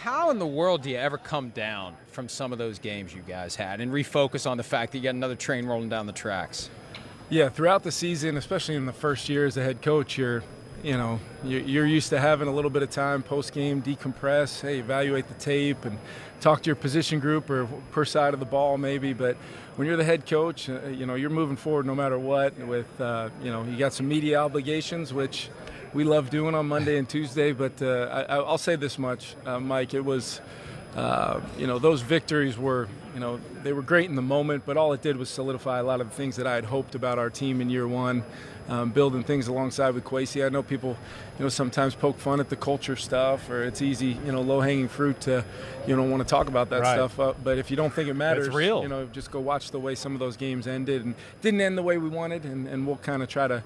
How in the world do you ever come down from some of those games you guys had and refocus on the fact that you got another train rolling down the tracks? Yeah, throughout the season, especially in the first year as a head coach, you're used to having a little bit of time post-game, decompress, evaluate the tape and talk to your position group or per side of the ball maybe. But when you're the head coach, you're moving forward no matter what with, you got some media obligations, which we love doing on Monday and Tuesday. But I'll say this much, Mike, it was, those victories were, they were great in the moment, but all it did was solidify a lot of the things that I had hoped about our team in year one. Building things alongside with Kwesi. I know people, sometimes poke fun at the culture stuff, or it's easy, low-hanging fruit to, want to talk about that stuff. But if you don't think it matters, it's real. Just go watch the way some of those games ended, and didn't end the way we wanted, and we'll kind of try to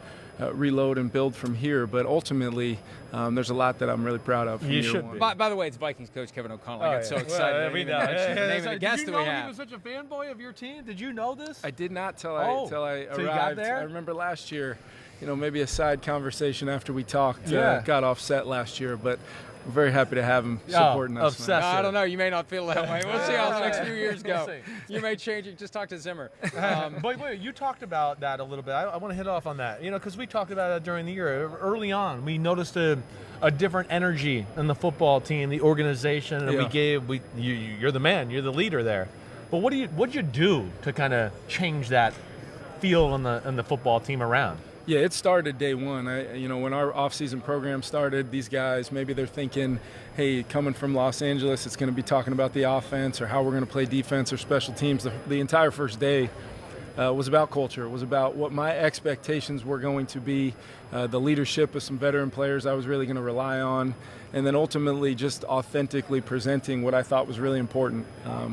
reload and build from here. But ultimately, there's a lot that I'm really proud of. You should be. By the way, it's Vikings coach Kevin O'Connell. I got so excited. Well, we know. Did you know he was such a fanboy of your team? Did you know this? I did not till I arrived. You got there? I remember last year. Maybe a side conversation after we talked got offset last year, but we're very happy to have him supporting us. Obsessive. No, I don't know. You may not feel that way. We'll see how the next few years go. You may change it. Just talk to Zimmer. But wait, you talked about that a little bit. I want to hit off on that. Because we talked about it during the year. Early on, we noticed a different energy in the football team, the organization, and you're the man, you're the leader there. But what'd you do to kind of change that feel in the football team around? Yeah, it started day one. When our off-season program started, these guys, maybe they're thinking, hey, coming from Los Angeles, it's going to be talking about the offense or how we're going to play defense or special teams. The entire first day was about culture. It was about what my expectations were going to be, the leadership of some veteran players I was really going to rely on, and then ultimately just authentically presenting what I thought was really important.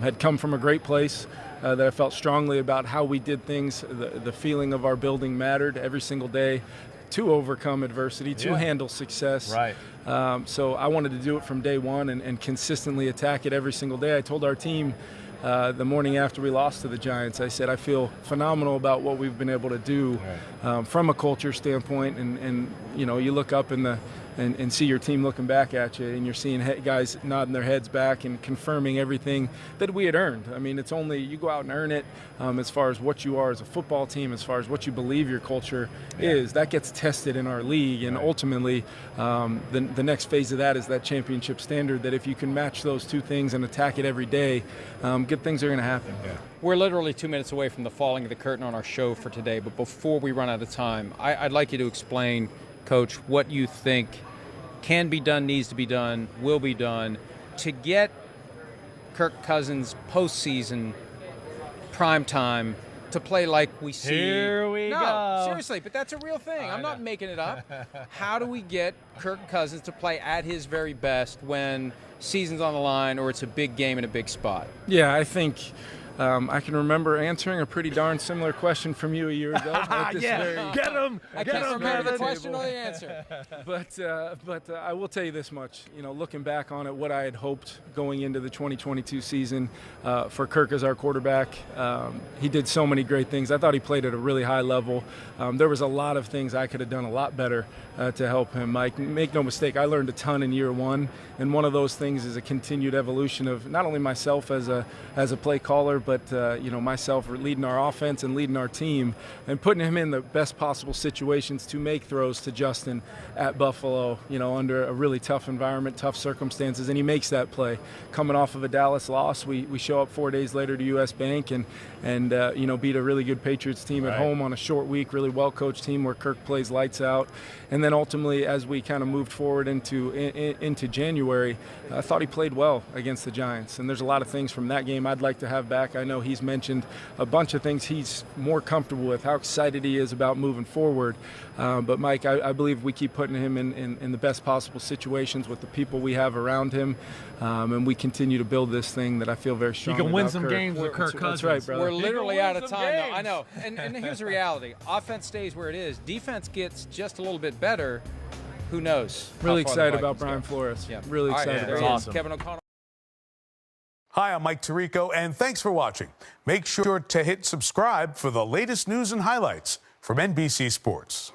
Had come from a great place. That I felt strongly about how we did things. The feeling of our building mattered every single day to overcome adversity, to handle success. Right. So I wanted to do it from day one and consistently attack it every single day. I told our team the morning after we lost to the Giants, I said, I feel phenomenal about what we've been able to do from a culture standpoint. And you look up and see your team looking back at you, and you're seeing guys nodding their heads back and confirming everything that we had earned. I mean, it's only you go out and earn it as far as what you are as a football team, as far as what you believe your culture is. That gets tested in our league, and ultimately the next phase of that is that championship standard, that if you can match those two things and attack it every day, good things are going to happen. Yeah. We're literally 2 minutes away from the falling of the curtain on our show for today, but before we run out of time, I'd like you to explain, Coach, what you think can be done, needs to be done, will be done to get Kirk Cousins postseason prime time to play like we see. Here we go. Seriously, but that's a real thing. I'm not making it up. How do we get Kirk Cousins to play at his very best when season's on the line or it's a big game in a big spot? Yeah, I think I can remember answering a pretty darn similar question from you a year ago. Get him! I can't remember the question or the answer. But I will tell you this much. Looking back on it, what I had hoped going into the 2022 season for Kirk as our quarterback, he did so many great things. I thought he played at a really high level. There was a lot of things I could have done a lot better to help him. Mike, make no mistake, I learned a ton in year one, and one of those things is a continued evolution of not only myself as a play caller, but myself leading our offense and leading our team and putting him in the best possible situations to make throws to Justin at Buffalo, under a really tough environment, tough circumstances, and he makes that play. Coming off of a Dallas loss, we show up 4 days later to US Bank and beat a really good Patriots team at home on a short week, really well-coached team where Kirk plays lights out. And then ultimately, as we kind of moved forward into January, I thought he played well against the Giants. And there's a lot of things from that game I'd like to have back. I know he's mentioned a bunch of things he's more comfortable with, how excited he is about moving forward. But Mike, I believe we keep putting him in the best possible situations with the people we have around him, and we continue to build this thing that I feel very strong about. You can win some Kirk. games with Kirk Cousins. That's right, brother. We're literally out of time, though. I know. And here's the reality. Offense stays where it is. Defense gets just a little bit better. Who knows? Really excited about Brian Flores. Yeah. Really excited. There he is, Kevin O'Connell. Hi, I'm Mike Tirico, and thanks for watching. Make sure to hit subscribe for the latest news and highlights from NBC Sports.